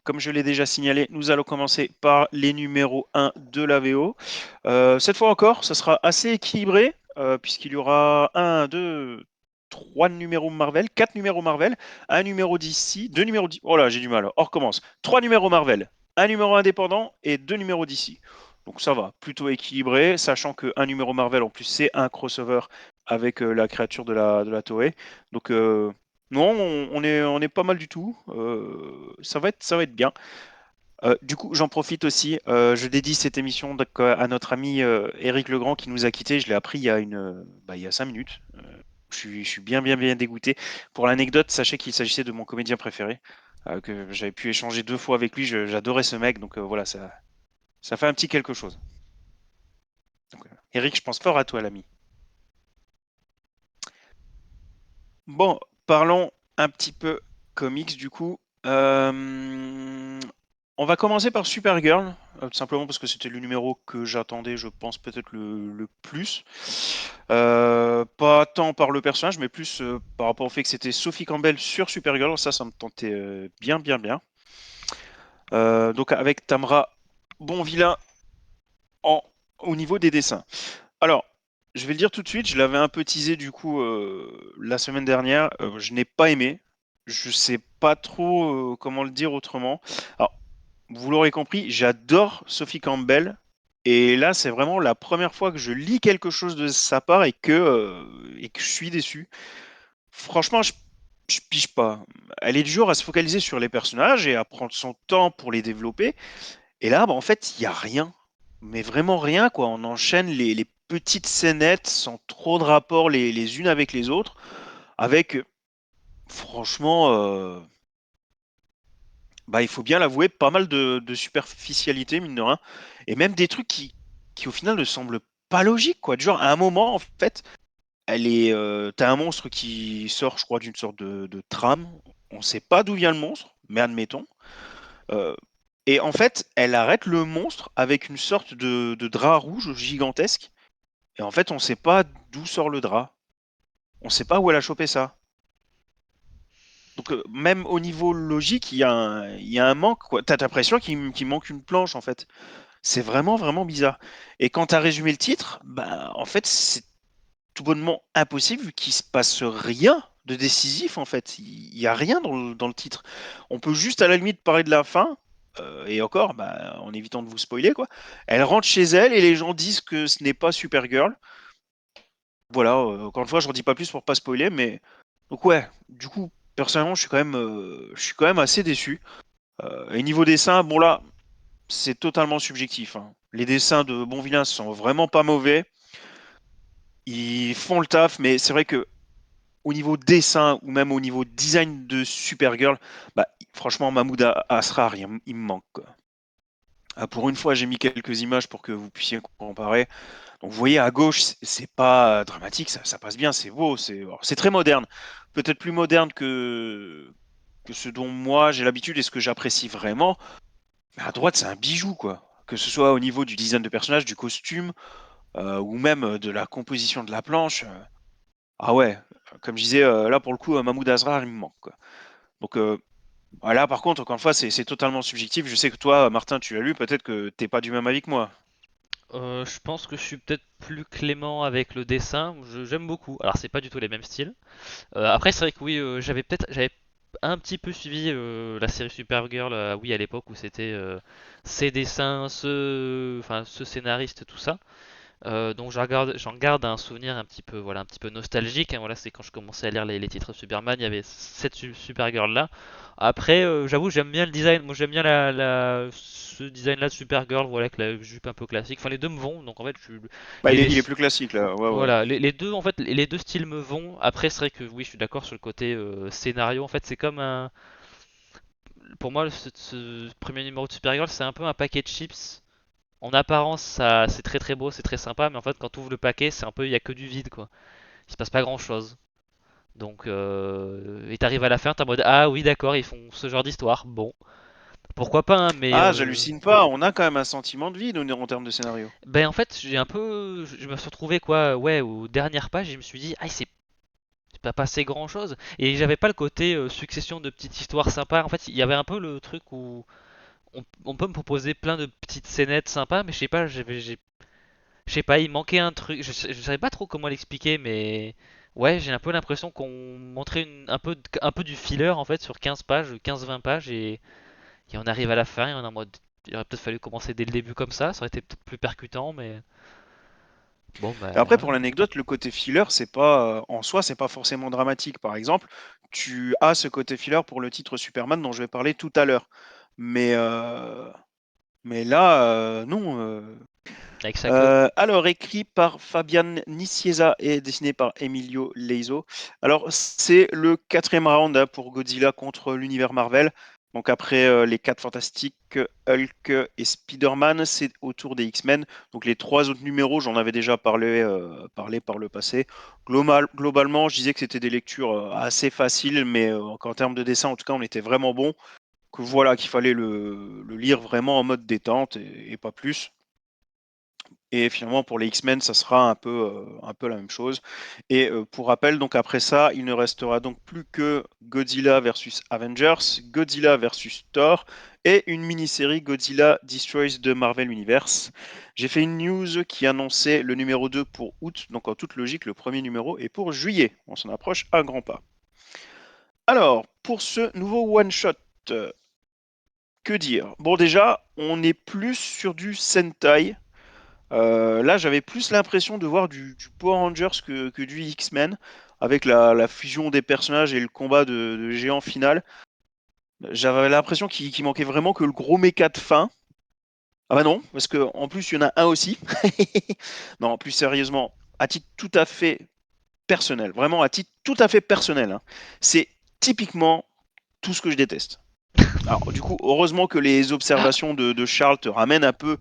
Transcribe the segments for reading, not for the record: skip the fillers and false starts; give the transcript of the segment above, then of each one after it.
comme je l'ai déjà signalé, nous allons commencer par les numéros 1 de la VO. Cette fois encore, ça sera assez équilibré, puisqu'il y aura 1, 2, 3 numéros Marvel, 4 numéros Marvel, un numéro d'ici, 2 numéros d'ici. Oh là, j'ai du mal. On recommence. 3 numéros Marvel, un numéro indépendant et 2 numéros d'ici. Donc ça va, plutôt équilibré, sachant qu'un numéro Marvel, en plus, c'est un crossover avec la créature de la Toei. Donc non, on est pas mal du tout. Ça va être bien. Du coup, j'en profite aussi. Je dédie cette émission donc, à notre ami Éric Legrand qui nous a quittés. Je l'ai appris il y a 5 minutes. Je suis bien, bien, bien dégoûté. Pour l'anecdote, sachez qu'il s'agissait de mon comédien préféré, que j'avais pu échanger 2 fois avec lui. J'adorais ce mec, donc voilà, ça fait un petit quelque chose. Donc, Éric, je pense fort à toi, l'ami. Bon, parlons un petit peu comics du coup. On va commencer par Supergirl, tout simplement parce que c'était le numéro que j'attendais, je pense, peut-être le plus. Pas tant par le personnage, mais plus par rapport au fait que c'était Sophie Campbell sur Supergirl. Ça me tentait bien, bien, bien. Donc avec Tamra Bonvillain en, au niveau des dessins. Alors, je vais le dire tout de suite, je l'avais un peu teasé du coup la semaine dernière. Je n'ai pas aimé. Je sais pas trop comment le dire autrement. Alors, vous l'aurez compris, j'adore Sophie Campbell. Et là, c'est vraiment la première fois que je lis quelque chose de sa part et que je suis déçu. Franchement, je pige pas. Elle est du genre à se focaliser sur les personnages et à prendre son temps pour les développer. Et là, bah, en fait, il n'y a rien. Mais vraiment rien, quoi. On enchaîne les petites scénettes sans trop de rapport les unes avec les autres, avec, franchement, bah, il faut bien l'avouer, pas mal de superficialité, mine de rien. Et même des trucs qui au final, ne semblent pas logiques, quoi. Du genre, à un moment, en fait, t'as un monstre qui sort, je crois, d'une sorte de trame. On ne sait pas d'où vient le monstre, mais admettons. Euh, et en fait, elle arrête le monstre avec une sorte de drap rouge gigantesque. Et en fait, on ne sait pas d'où sort le drap. On ne sait pas où elle a chopé ça. Donc, même au niveau logique, il y a un manque, quoi. T'as l'impression qu'il manque une planche, en fait. C'est vraiment, vraiment bizarre. Et quand tu as résumé le titre, bah, en fait, c'est tout bonnement impossible vu qu'il se passe rien de décisif, en fait. Il n'y a rien dans le titre. On peut juste, à la limite, parler de la fin. Et encore, bah, en évitant de vous spoiler, quoi. Elle rentre chez elle et les gens disent que ce n'est pas Supergirl. Voilà, encore une fois, je ne redis pas plus pour pas spoiler, mais donc ouais, du coup, personnellement, je suis quand même assez déçu. Et niveau dessin, bon là, c'est totalement subjectif, hein. Les dessins de Bonvillain sont vraiment pas mauvais. Ils font le taf, mais c'est vrai que au niveau dessin ou même au niveau design de Supergirl, bah, franchement, Mahmoud Asrar, il me manque, quoi. Pour une fois, j'ai mis quelques images pour que vous puissiez comparer. Donc vous voyez à gauche, c'est pas dramatique, ça passe bien, c'est beau, c'est très moderne. Peut-être plus moderne que ce dont moi j'ai l'habitude et ce que j'apprécie vraiment. Mais à droite, c'est un bijou, quoi. Que ce soit au niveau du design de personnage, du costume, ou même de la composition de la planche. Ah ouais, comme je disais, là pour le coup, Mahmoud Asrar, il me manque, quoi. Donc voilà, par contre, encore une fois, c'est totalement subjectif. Je sais que toi, Martin, tu l'as lu, peut-être que t'es pas du même avis que moi. Je pense que je suis peut-être plus clément avec le dessin. J'aime beaucoup. Alors c'est pas du tout les mêmes styles. Après c'est vrai que oui, j'avais un petit peu suivi la série Supergirl, oui à l'époque où c'était ses dessins, enfin ce scénariste, tout ça. Donc j'en garde un souvenir un petit peu, voilà, un petit peu nostalgique, hein. Voilà, c'est quand je commençais à lire les titres de Superman, il y avait cette Supergirl là. Après, j'avoue, j'aime bien le design. Moi, j'aime bien ce design là de Supergirl, voilà, avec la jupe un peu classique. Enfin, les deux me vont. Donc en fait, Bah, les, il est dess- plus classique là, ouais, ouais. voilà, les deux, en fait, les deux styles me vont. Après, c'est vrai que oui, je suis d'accord sur le côté scénario. En fait, c'est comme un, pour moi, ce premier numéro de Supergirl, c'est un peu un paquet de chips. En apparence, ça, c'est très très beau, c'est très sympa, mais en fait, quand tu ouvres le paquet, c'est un peu, il y a que du vide, quoi. Il se passe pas grand chose. Donc, et t'arrives à la fin, t'es en mode ah oui, d'accord, ils font ce genre d'histoire. Bon, pourquoi pas, hein, mais Ah, j'hallucine pas, on a quand même un sentiment de vide en termes de scénario. ben en fait, je me suis retrouvé quoi, ouais, aux dernières pages, et je me suis dit ah pas passé grand chose. Et j'avais pas le côté succession de petites histoires sympas. En fait, il y avait un peu le truc où on peut me proposer plein de petites scénettes sympas, mais je sais pas, je sais pas, il manquait un truc. Je savais pas trop comment l'expliquer, mais ouais, j'ai un peu l'impression qu'on montrait un peu du filler en fait sur 15 pages, 15-20 pages, et on arrive à la fin et on est en mode. Il aurait peut-être fallu commencer dès le début comme ça aurait été peut-être plus percutant, mais bon, Et bah après, pour voilà. l'anecdote, le côté filler, c'est pas en soi, c'est pas forcément dramatique. Par exemple, tu as ce côté filler pour le titre Superman dont je vais parler tout à l'heure. Mais, euh, mais là, non. Avec sa queue. Alors, écrit par Fabian Nicieza et dessiné par Emilio Leizo. Alors, c'est le quatrième round pour Godzilla contre l'univers Marvel. Donc, après les 4 Fantastiques, Hulk et Spider-Man, c'est au tour des X-Men. Donc, les 3 autres numéros, j'en avais déjà parlé par le passé. Globalement, je disais que c'était des lectures assez faciles, mais qu'en termes de dessin, en tout cas, on était vraiment bon. Que voilà, qu'il fallait le lire vraiment en mode détente et pas plus. Et finalement, pour les X-Men, ça sera un peu la même chose. Et pour rappel, donc après ça, il ne restera donc plus que Godzilla versus Avengers, Godzilla versus Thor et une mini-série Godzilla Destroys the Marvel Universe. J'ai fait une news qui annonçait le numéro 2 pour août, donc en toute logique, le premier numéro est pour juillet. On s'en approche à grands pas. Alors, pour ce nouveau one-shot, euh, que dire? Bon, déjà, on est plus sur du Sentai. Là, j'avais plus l'impression de voir du Power Rangers que du X-Men, avec la fusion des personnages et le combat de géant final. J'avais l'impression qu'il manquait vraiment que le gros méca de fin. Ah bah non, parce que en plus, il y en a un aussi. Non, plus sérieusement, à titre tout à fait personnel, vraiment à titre tout à fait personnel, hein, c'est typiquement tout ce que je déteste. Alors, du coup, heureusement que les observations de Charles te ramènent un peu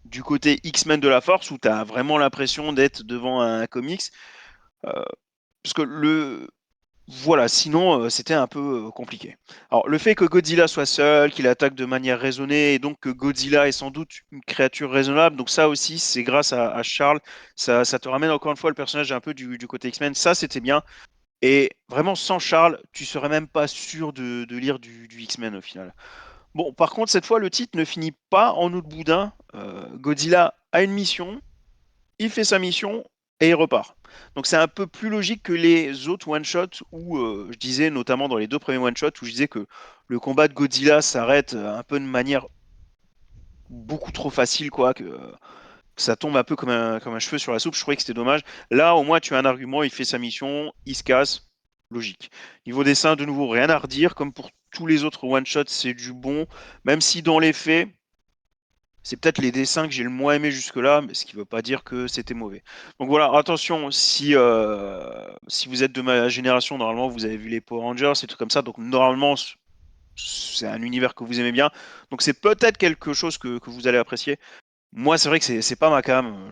du côté X-Men de la Force où tu as vraiment l'impression d'être devant un comics. Euh, parce que voilà, sinon c'était un peu compliqué. Alors le fait que Godzilla soit seul, qu'il attaque de manière raisonnée, et donc que Godzilla est sans doute une créature raisonnable, donc ça aussi c'est grâce à Charles, ça te ramène encore une fois le personnage un peu du côté X-Men, ça c'était bien. Et vraiment sans Charles, tu serais même pas sûr de lire du X-Men au final. Bon, par contre, cette fois, le titre ne finit pas en eau de boudin. Godzilla a une mission, il fait sa mission et il repart. Donc c'est un peu plus logique que les autres one-shots où je disais, notamment dans les 2 premiers one-shots, où je disais que le combat de Godzilla s'arrête un peu de manière beaucoup trop facile, quoi, que ça tombe un peu comme un cheveu sur la soupe. Je trouvais que c'était dommage. Là, au moins, tu as un argument, il fait sa mission, il se casse. Logique. Niveau dessin, de nouveau, rien à redire. Comme pour tous les autres one-shots, c'est du bon. Même si dans les faits, c'est peut-être les dessins que j'ai le moins aimé jusque-là, mais ce qui ne veut pas dire que c'était mauvais. Donc voilà, attention, si vous êtes de ma génération, normalement vous avez vu les Power Rangers et tout comme ça, donc normalement c'est un univers que vous aimez bien. Donc c'est peut-être quelque chose que vous allez apprécier. Moi, c'est vrai que c'est pas ma cam.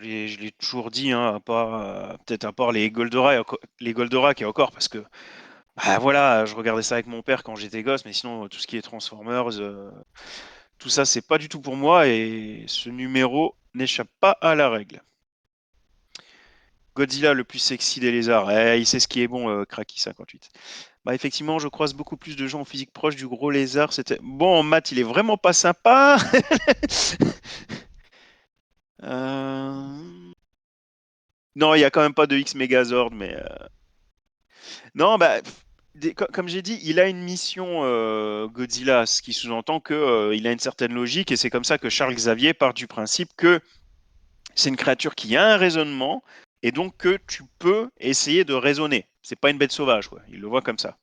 Je l'ai toujours dit, hein, peut-être à part les Goldorak et encore, parce que bah, voilà, je regardais ça avec mon père quand j'étais gosse, mais sinon tout ce qui est Transformers, tout ça, c'est pas du tout pour moi et ce numéro n'échappe pas à la règle. Godzilla, le plus sexy des lézards. Il sait ce qui est bon, Kraki58. Bah, effectivement, je croise beaucoup plus de gens en physique proche du gros lézard. C'était bon, Matt, il est vraiment pas sympa. Euh, Non, il y a quand même pas de X Megazord, mais non, bah, comme j'ai dit, il a une mission Godzilla, ce qui sous-entend que il a une certaine logique et c'est comme ça que Charles Xavier part du principe que c'est une créature qui a un raisonnement et donc que tu peux essayer de raisonner. C'est pas une bête sauvage, quoi. Il le voit comme ça.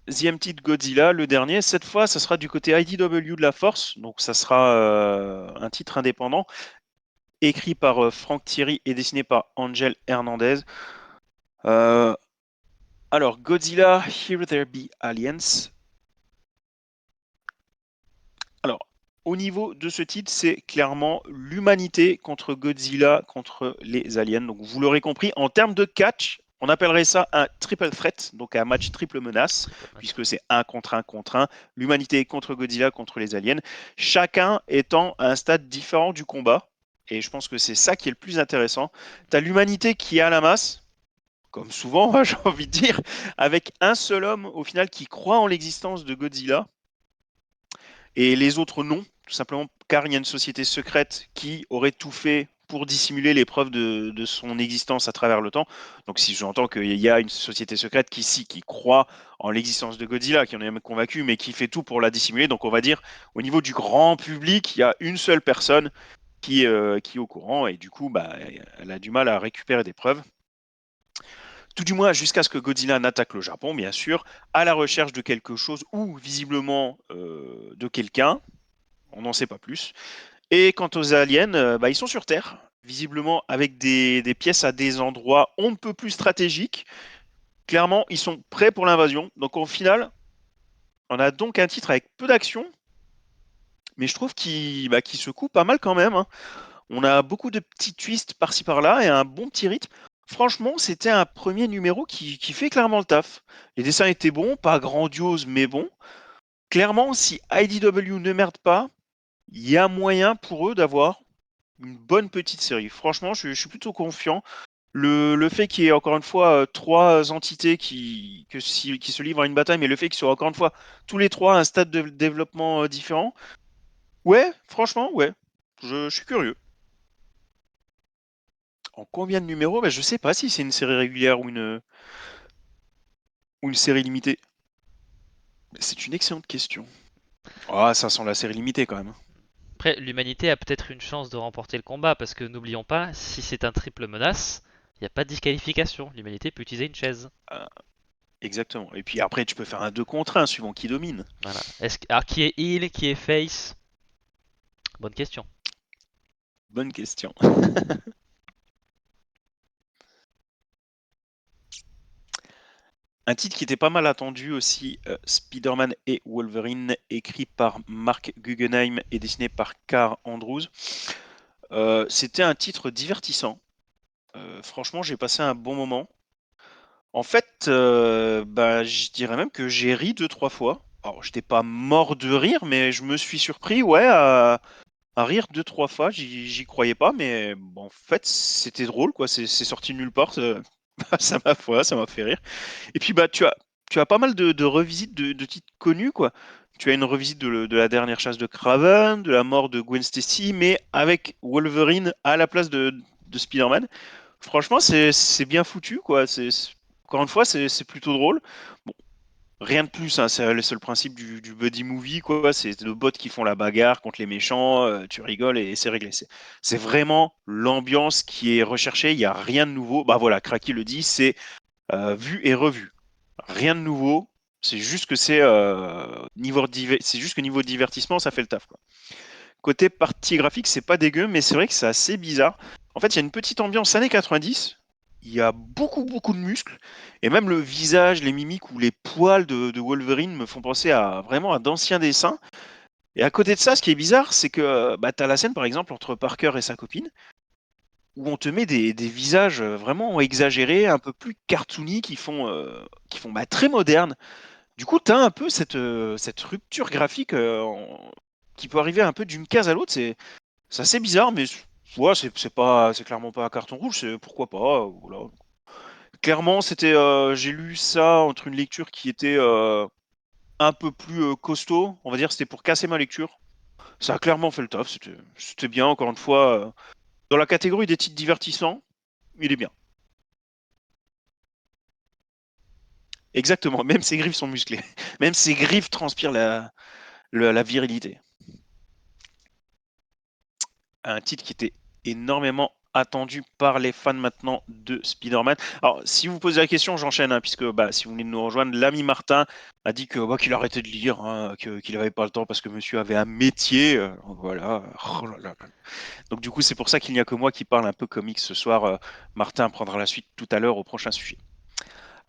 Deuxième titre Godzilla, le dernier. Cette fois, ça sera du côté IDW de la Force, donc ça sera un titre indépendant, écrit par Frank Thierry et dessiné par Angel Hernandez. Euh, alors, Godzilla, Here There Be Aliens. Alors, au niveau de ce titre, c'est clairement l'humanité contre Godzilla, contre les aliens. Donc, vous l'aurez compris, en termes de catch, On appellerait ça un triple threat, donc un match triple menace, Triple match. puisque c'est un contre un, l'humanité contre Godzilla, contre les aliens, chacun étant à un stade différent du combat. Et je pense que c'est ça qui est le plus intéressant. Tu as l'humanité qui a la masse, comme souvent, j'ai envie de dire, avec un seul homme au final qui croit en l'existence de Godzilla, et les autres non, tout simplement car il y a une société secrète qui aurait tout fait pour dissimuler les preuves de son existence à travers le temps. Donc si j'entends qu'il y a une société secrète qui croit en l'existence de Godzilla, qui en est même convaincu, mais qui fait tout pour la dissimuler, donc on va dire au niveau du grand public, il y a une seule personne qui est au courant, et du coup, bah, elle a du mal à récupérer des preuves. Tout du moins jusqu'à ce que Godzilla n'attaque le Japon, bien sûr, à la recherche de quelque chose ou visiblement de quelqu'un. On n'en sait pas plus. Et quant aux aliens, bah, ils sont sur Terre, visiblement avec des pièces à des endroits on ne peut plus stratégiques. Clairement, ils sont prêts pour l'invasion. Donc au final, on a donc un titre avec peu d'action, mais je trouve qu'il secoue pas mal quand même, hein. On a beaucoup de petits twists par-ci par-là et un bon petit rythme. Franchement, c'était un premier numéro qui fait clairement le taf. Les dessins étaient bons, pas grandioses, mais bons. Clairement, si IDW ne merde pas, il y a moyen pour eux d'avoir une bonne petite série. Franchement, je suis plutôt confiant. Le fait qu'il y ait encore une fois trois entités qui se livrent à une bataille, mais le fait qu'ils soient encore une fois tous les trois à un stade de développement différent, ouais, franchement, ouais, je suis curieux. En combien de numéros? Je sais pas si c'est une série régulière ou une série limitée. C'est une excellente question. Ah, ça sent la série limitée quand même. Après, l'humanité a peut-être une chance de remporter le combat parce que n'oublions pas, si c'est un triple menace, il n'y a pas de disqualification. L'humanité peut utiliser une chaise. Ah, exactement. Et puis après, tu peux faire un 2 contre un suivant qui domine. Voilà. Alors, qui est heal, qui est face? Bonne question. Bonne question. Un titre qui était pas mal attendu aussi, Spider-Man et Wolverine, écrit par Mark Guggenheim et dessiné par Carl Andrews. C'était un titre divertissant. Franchement, j'ai passé un bon moment. En fait, je dirais même que j'ai ri deux, trois fois. Alors, j'étais pas mort de rire, mais je me suis surpris, ouais, à rire deux, trois fois. J'y croyais pas, mais bon, en fait, c'était drôle, quoi. C'est sorti de nulle part. Ça m'a fait rire. Et puis, tu as pas mal de revisites de titres connus, quoi. Tu as une revisite de la dernière chasse de Kraven, de la mort de Gwen Stacy, mais avec Wolverine à la place de Spider-Man. Franchement, c'est bien foutu, quoi. Encore une fois, c'est plutôt drôle. Bon, rien de plus, hein, c'est le seul principe du buddy movie, quoi. C'est le bot qui font la bagarre contre les méchants, tu rigoles et c'est réglé. C'est vraiment l'ambiance qui est recherchée, il n'y a rien de nouveau. Bah voilà, Kraki le dit, c'est vu et revu. Rien de nouveau, c'est juste que c'est juste que niveau divertissement, ça fait le taf, quoi. Côté partie graphique, c'est pas dégueu, mais c'est vrai que c'est assez bizarre. En fait, il y a une petite ambiance années 90. Il y a beaucoup, beaucoup de muscles. Et même le visage, les mimiques ou les poils de Wolverine me font penser à vraiment à d'anciens dessins. Et à côté de ça, ce qui est bizarre, c'est que tu as la scène, par exemple, entre Parker et sa copine, où on te met des visages vraiment exagérés, un peu plus cartoony, qui font très modernes. Du coup, tu as un peu cette rupture graphique qui peut arriver un peu d'une case à l'autre. C'est assez bizarre, mais ouais, c'est clairement pas un carton rouge, c'est pourquoi pas. Voilà. Clairement, j'ai lu ça entre une lecture qui était un peu plus costaud, on va dire, c'était pour casser ma lecture. Ça a clairement fait le taf, c'était bien, encore une fois. Dans la catégorie des titres divertissants, il est bien. Exactement, même ses griffes sont musclées. Même ses griffes transpirent la virilité. Un titre qui était énormément attendu par les fans maintenant de Spider-Man. Alors, si vous posez la question, j'enchaîne, hein, puisque si vous venez de nous rejoindre, l'ami Martin a dit qu'il arrêtait de lire, hein, qu'il n'avait pas le temps parce que monsieur avait un métier. Voilà. Oh là là là. Donc, du coup, c'est pour ça qu'il n'y a que moi qui parle un peu comics ce soir. Martin prendra la suite tout à l'heure au prochain sujet.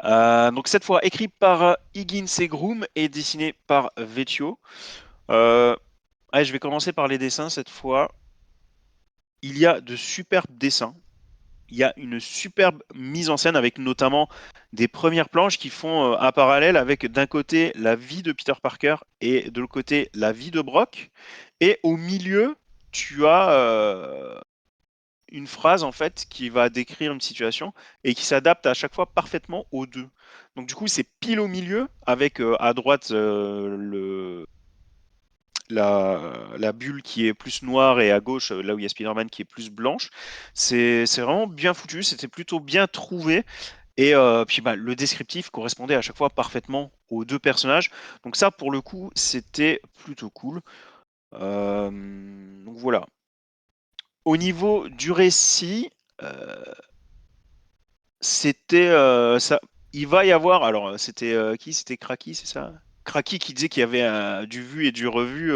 Donc, cette fois, écrit par Higgins et Groom et dessiné par Vecchio. Allez, je vais commencer par les dessins cette fois. Il y a de superbes dessins. il y a une superbe mise en scène avec notamment des premières planches qui font un parallèle avec d'un côté la vie de Peter Parker et de l'autre côté la vie de Brock. Et au milieu, tu as une phrase en fait qui va décrire une situation et qui s'adapte à chaque fois parfaitement aux deux. Donc du coup, c'est pile au milieu avec à droite la bulle qui est plus noire et à gauche, là où il y a Spider-Man qui est plus blanche. C'est vraiment bien foutu, c'était plutôt bien trouvé. Et puis bah, le descriptif correspondait à chaque fois parfaitement aux deux personnages. Donc ça, pour le coup, c'était plutôt cool. Donc voilà. Au niveau du récit, c'était ça. Il va y avoir. Alors, c'était qui? C'était Kraki, c'est ça? Kraki qui disait qu'il y avait du vu et du revu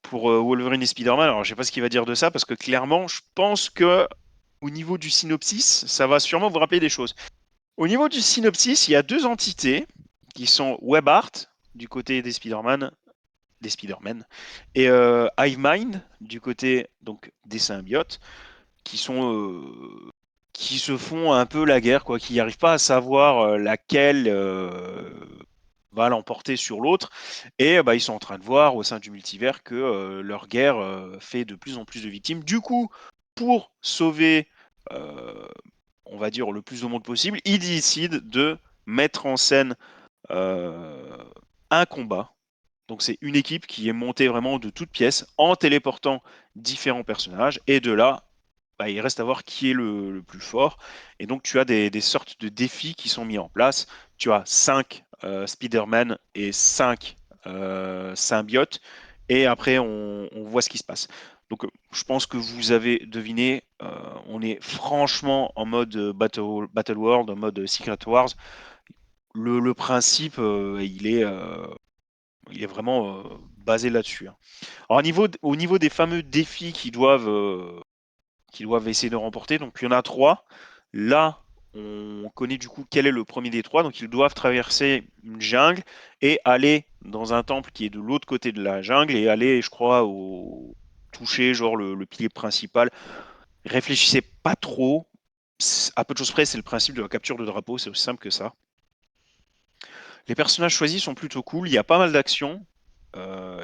pour Wolverine et Spider-Man. Alors, je sais pas ce qu'il va dire de ça parce que clairement, je pense que au niveau du synopsis, ça va sûrement vous rappeler des choses. Au niveau du synopsis, il y a deux entités qui sont WebArt du côté des Spider-Man, et HiveMind du côté donc des symbiotes, qui sont qui se font un peu la guerre, quoi, qui n'arrivent pas à savoir laquelle va l'emporter sur l'autre. Et bah, ils sont en train de voir au sein du multivers que leur guerre fait de plus en plus de victimes. Du coup, pour sauver, euh, on va dire, le plus de monde possible, ils décident de mettre en scène euh, un combat. Donc c'est une équipe qui est montée vraiment de toutes pièces en téléportant différents personnages. Et de là, bah, il reste à voir qui est le plus fort. Et donc, tu as des sortes de défis qui sont mis en place. Tu as 5 Spider-Man et 5 symbiotes. Et après, on voit ce qui se passe. Donc, je pense que vous avez deviné, on est franchement en mode Battle World, en mode Secret Wars. Le principe, il est vraiment basé là-dessus, hein. Alors, au niveau des fameux défis qui doivent essayer de remporter. Donc il y en a trois. Là, on connaît du coup quel est le premier des trois. Donc ils doivent traverser une jungle et aller dans un temple qui est de l'autre côté de la jungle et aller, je crois, toucher genre le pilier principal. Réfléchissez pas trop. À peu de choses près, c'est le principe de la capture de drapeau. C'est aussi simple que ça. Les personnages choisis sont plutôt cool. Il y a pas mal d'actions.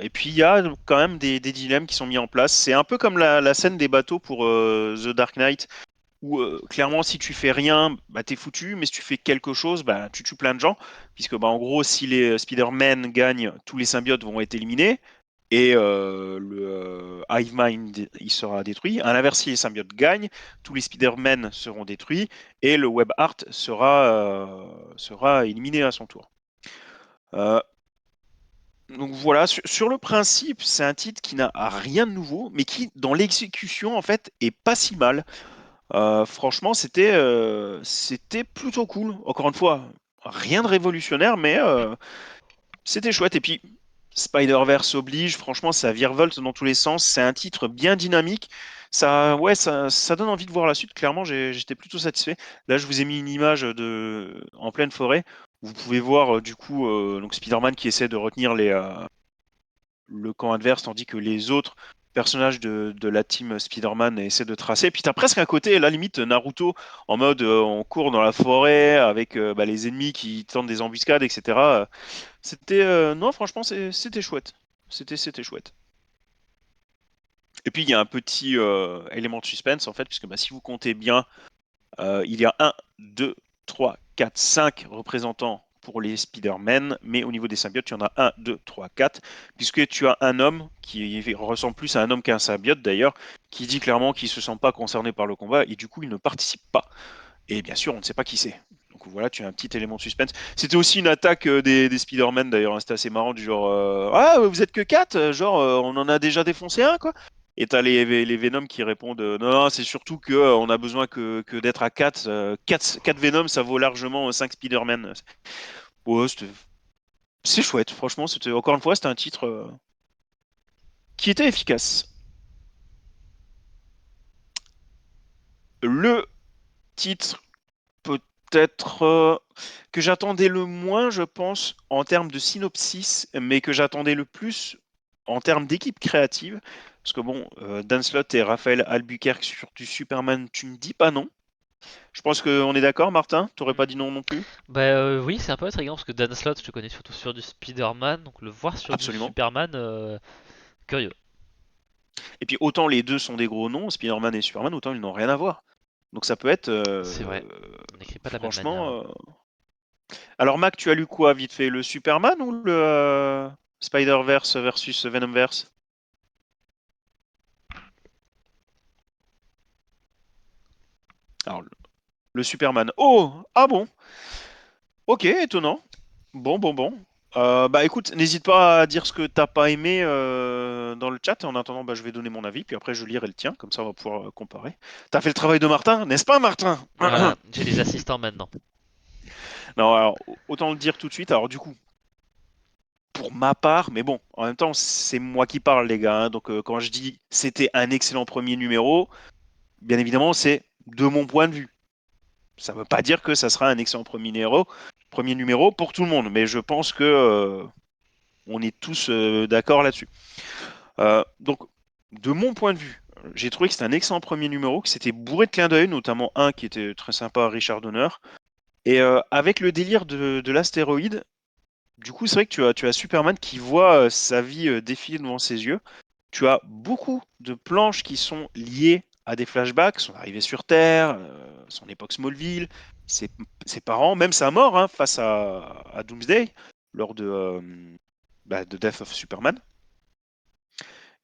Et puis il y a quand même des dilemmes qui sont mis en place. C'est un peu comme la scène des bateaux pour The Dark Knight où clairement si tu fais rien, bah t'es foutu, mais si tu fais quelque chose, bah tu tues plein de gens, puisque bah en gros si les Spider-Man gagnent, tous les symbiotes vont être éliminés, et le Hive Mind il sera détruit. À l'inverse, si les symbiotes gagnent, tous les Spider-Man seront détruits, et le Web Art sera éliminé à son tour. Euh, donc voilà, sur le principe, c'est un titre qui n'a rien de nouveau, mais qui, dans l'exécution, en fait, est pas si mal. Franchement, c'était plutôt cool. Encore une fois, rien de révolutionnaire, mais c'était chouette. Et puis, Spider-Verse oblige, franchement, ça virevolte dans tous les sens. C'est un titre bien dynamique. Ouais, ça donne envie de voir la suite. Clairement, j'étais plutôt satisfait. Là, je vous ai mis une image en pleine forêt. Vous pouvez voir du coup donc Spider-Man qui essaie de retenir le camp adverse, tandis que les autres personnages de la team Spider-Man essaient de tracer. Puis t'as presque un côté, la limite, Naruto, en mode on court dans la forêt avec bah, les ennemis qui tentent des embuscades, etc. Non, franchement, c'était chouette. C'était chouette. Et puis il y a un petit élément de suspense, en fait, puisque bah, si vous comptez bien, il y a un 2 3 4 5 représentants pour les Spider-Man, mais au niveau des symbiotes, il y en a un 2 3 4 puisque tu as un homme qui ressemble plus à un homme qu'à un symbiote d'ailleurs, qui dit clairement qu'il ne se sent pas concerné par le combat, et du coup, il ne participe pas. Et bien sûr, on ne sait pas qui c'est. Donc voilà, tu as un petit élément de suspense. C'était aussi une attaque des Spider-Man d'ailleurs, hein. C'était assez marrant, du genre ah, vous êtes que 4, genre on en a déjà défoncé un, quoi. Et t'as les Venom qui répondent non, non, c'est surtout que on a besoin que d'être à 4. 4 Venom, ça vaut largement 5 Spider-Man. Ouais, c'est chouette, franchement. Encore une fois, c'était un titre qui était efficace. Le titre peut-être que j'attendais le moins, je pense, en termes de synopsis, mais que j'attendais le plus en termes d'équipe créative. Parce que bon, Dan Slott et Raphaël Albuquerque sur du Superman, tu ne dis pas non. Je pense qu'on est d'accord, Martin? T'aurais Hmm. pas dit non non plus? Bah oui, c'est un peu intriguant parce que Dan Slott, je le connais surtout sur du Spider-Man, donc le voir sur du Absolument. Superman, curieux. Et puis autant les deux sont des gros noms, Spider-Man et Superman, autant ils n'ont rien à voir. Donc ça peut être C'est vrai, on n'écrit pas de la même manière. franchement. Alors Mac, tu as lu quoi vite fait? Le Superman ou le Spider-Verse versus Venomverse? Alors le Superman. Oh! Ah bon? Ok, étonnant. Bon, bon, bon. Bah écoute, n'hésite pas à dire ce que t'as pas aimé dans le chat. En attendant, bah, je vais donner mon avis, puis après je lirai le tien, comme ça on va pouvoir comparer. T'as fait le travail de Martin, n'est-ce pas Martin? Voilà, j'ai des assistants maintenant. Non, alors autant le dire tout de suite. Alors du coup, pour ma part, mais bon, en même temps, c'est moi qui parle, les gars, hein. Donc quand je dis c'était un excellent premier numéro, bien évidemment, c'est de mon point de vue. Ça ne veut pas dire que ça sera un excellent premier numéro pour tout le monde, mais je pense que on est tous d'accord là-dessus. Donc, de mon point de vue, j'ai trouvé que c'était un excellent premier numéro, que c'était bourré de clins d'œil, notamment un qui était très sympa, Richard Donner. Et avec le délire de l'astéroïde, du coup, c'est vrai que tu as Superman qui voit sa vie défiler devant ses yeux. Tu as beaucoup de planches qui sont liées à des flashbacks, son arrivée sur Terre, son époque Smallville, ses, ses parents, même sa mort hein, face à Doomsday lors de Death of Superman.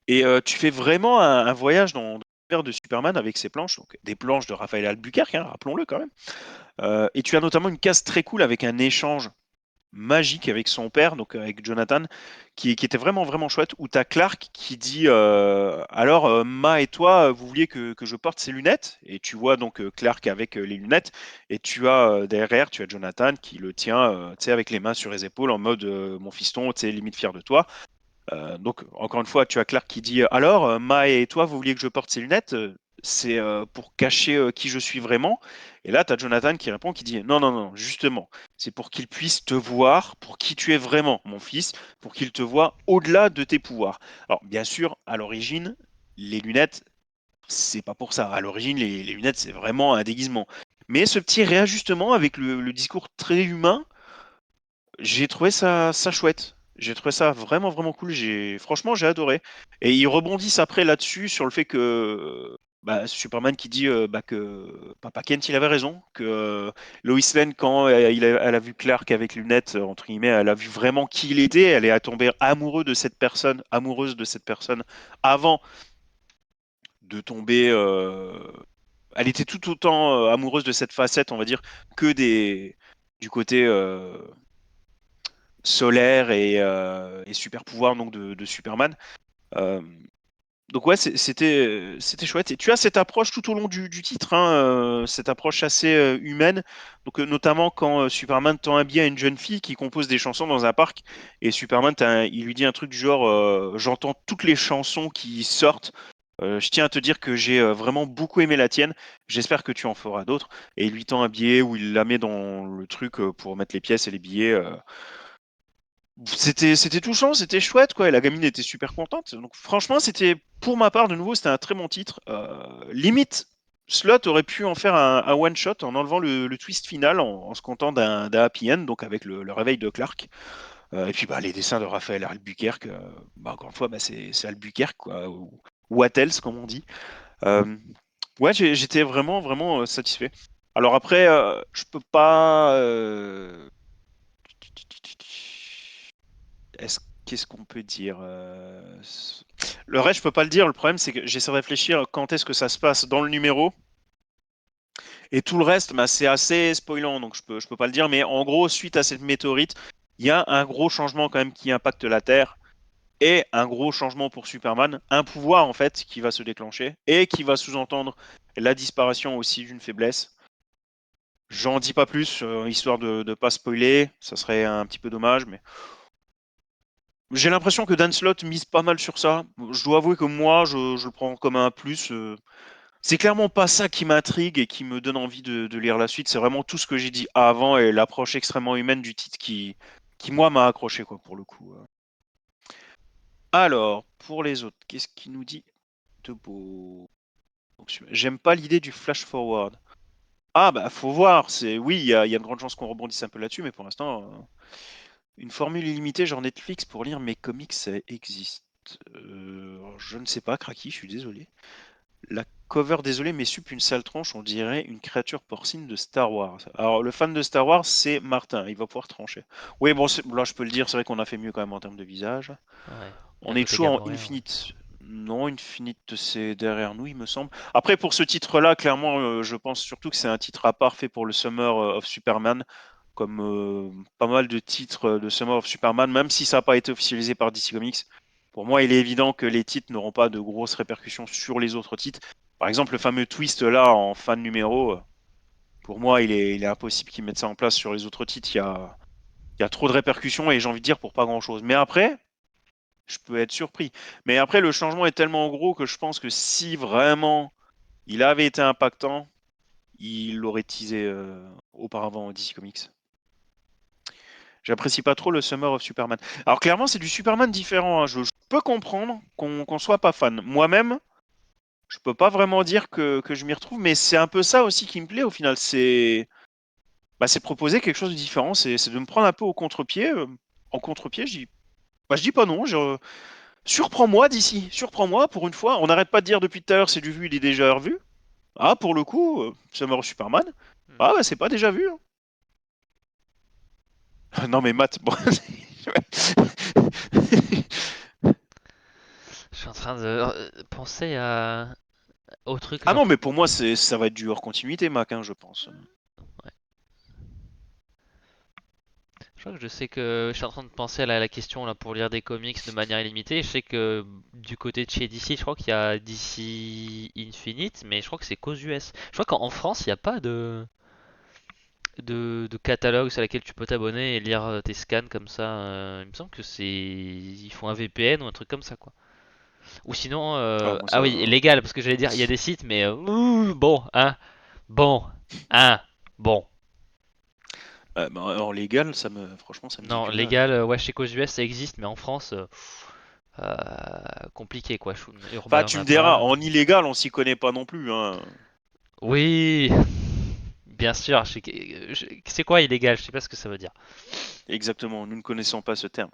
Et tu fais vraiment un voyage dans l'univers de Superman avec ses planches, donc des planches de Raphaël Albuquerque, hein, rappelons-le quand même. Et tu as notamment une case très cool avec un échange magique avec son père, donc avec Jonathan, qui était vraiment vraiment chouette, où tu as Clark qui dit alors Ma et toi, vous vouliez que je porte ces lunettes? Et tu vois donc Clark avec les lunettes, et tu as derrière, tu as Jonathan qui le tient tu sais, avec les mains sur les épaules en mode mon fiston, tu sais, limite fier de toi. Donc, encore une fois, tu as Clark qui dit alors, Ma et toi, vous vouliez que je porte ces lunettes? C'est pour cacher qui je suis vraiment. Et là, tu as Jonathan qui répond, qui dit non, non, non, justement, c'est pour qu'il puisse te voir pour qui tu es vraiment, mon fils, pour qu'il te voie au-delà de tes pouvoirs. Alors, bien sûr, à l'origine, les lunettes, c'est pas pour ça. À l'origine, les lunettes, c'est vraiment un déguisement. Mais ce petit réajustement avec le discours très humain, j'ai trouvé ça chouette. J'ai trouvé ça vraiment, vraiment cool. Franchement, j'ai adoré. Et ils rebondissent après là-dessus sur le fait que bah, Superman qui dit bah, que Papa Kent, il avait raison. Que Lois Lane, quand elle a vu Clark avec lunettes, entre guillemets, elle a vu vraiment qui il était. Elle est tombée amoureuse de cette personne avant de tomber. Elle était tout autant amoureuse de cette facette, on va dire, que du côté solaire et super pouvoir donc de Superman. Euh, donc ouais, c'était chouette. Et tu as cette approche tout au long du titre, hein, cette approche assez humaine. Donc notamment quand Superman tend un billet à une jeune fille qui compose des chansons dans un parc, et Superman, il lui dit un truc du genre j'entends toutes les chansons qui sortent. Je tiens à te dire que j'ai vraiment beaucoup aimé la tienne. J'espère que tu en feras d'autres. Et il lui tend un billet où il la met dans le truc pour mettre les pièces et les billets. C'était touchant, c'était chouette quoi, et la gamine était super contente. Donc franchement, c'était pour ma part de nouveau, c'était un très bon titre. Limite, Slot aurait pu en faire un one shot en enlevant le twist final en se contentant d'un happy end, donc avec le réveil de Clark. Et puis bah les dessins de Raphaël Albuquerque, bah, encore une fois, bah, c'est Albuquerque quoi, ou what else comme on dit. Euh, ouais, j'étais vraiment vraiment satisfait. Alors après, je peux pas. Qu'est-ce qu'on peut dire Le reste, je peux pas le dire. Le problème, c'est que j'essaie de réfléchir quand est-ce que ça se passe dans le numéro. Et tout le reste, bah, c'est assez spoilant, donc je peux pas le dire. Mais en gros, suite à cette météorite, il y a un gros changement quand même qui impacte la Terre. Et un gros changement pour Superman. Un pouvoir, en fait, qui va se déclencher. Et qui va sous-entendre la disparition aussi d'une faiblesse. J'en dis pas plus, histoire de ne pas spoiler. Ça serait un petit peu dommage, mais j'ai l'impression que Dan Slott mise pas mal sur ça. Je dois avouer que moi, je le prends comme un plus. C'est clairement pas ça qui m'intrigue et qui me donne envie de lire la suite. C'est vraiment tout ce que j'ai dit avant et l'approche extrêmement humaine du titre qui moi, m'a accroché, quoi, pour le coup. Alors, pour les autres, qu'est-ce qu'il nous dit de beau? Donc, j'aime pas l'idée du flash forward. Ah bah faut voir, oui, il y a de grandes chances qu'on rebondisse un peu là-dessus, mais pour l'instant, une formule illimitée genre Netflix pour lire mes comics, ça existe. Je ne sais pas, Kraki, je suis désolé. La cover, désolé, mais sup une sale tronche, on dirait une créature porcine de Star Wars. Alors le fan de Star Wars, c'est Martin, il va pouvoir trancher. Oui, bon, là je peux le dire, c'est vrai qu'on a fait mieux quand même en termes de visage. Ouais. On est Écoute les toujours en Gamorreans, ouais. Infinite. Non, Infinite, c'est derrière nous, il me semble. Après, pour ce titre-là, clairement, je pense surtout que c'est un titre à part fait pour le Summer of Superman, comme pas mal de titres de Summer of Superman, même si ça n'a pas été officialisé par DC Comics. Pour moi, il est évident que les titres n'auront pas de grosses répercussions sur les autres titres. Par exemple, le fameux twist là en fin de numéro, pour moi, il est impossible qu'ils mettent ça en place sur les autres titres. Il y a trop de répercussions et j'ai envie de dire pour pas grand-chose. Mais après, je peux être surpris. Mais après, le changement est tellement gros que je pense que si vraiment il avait été impactant, il l'aurait teasé auparavant au DC Comics. J'apprécie pas trop le Summer of Superman. Alors clairement, c'est du Superman différent, hein. Je peux comprendre qu'on soit pas fan. Moi-même, je peux pas vraiment dire que je m'y retrouve, mais c'est un peu ça aussi qui me plaît au final. C'est proposer quelque chose de différent, c'est de me prendre un peu au contre-pied. En contre-pied, je dis pas non. Surprends-moi d'ici, surprends-moi pour une fois. On n'arrête pas de dire depuis tout à l'heure c'est du vu, il est déjà revu. Ah, pour le coup, Summer of Superman. Hmm. Ah, bah, c'est pas déjà vu, hein. Non, mais Matt, bon. Je suis en train de penser au truc Ah non, genre. mais pour moi, ça va être du hors continuité, Mac, hein, je pense. Ouais. Je crois que je sais que je suis en train de penser à la question là pour lire des comics de manière illimitée. Je sais que du côté de chez DC, je crois qu'il y a DC Infinite, mais je crois que c'est qu'aux US. Je crois qu'en France, il n'y a pas de catalogue sur lequel tu peux t'abonner et lire tes scans comme ça. Il me semble que c'est ils font un VPN ou un truc comme ça quoi. Ou sinon, Ah, moi, ah ça. oui, légal parce que j'allais dire il y a des sites, mais bon, hein, bon, hein, bon. Bah, en légal, franchement, ça me dit Non, que dalle. légal, ouais, je sais qu'aux US ça existe, mais en France, compliqué quoi. Enfin, Urbain, on tu n'a me diras, pas. en illégal, on s'y connaît pas non plus, hein. Oui, bien sûr. C'est quoi illégal? Je sais pas ce que ça veut dire. Exactement, nous ne connaissons pas ce terme.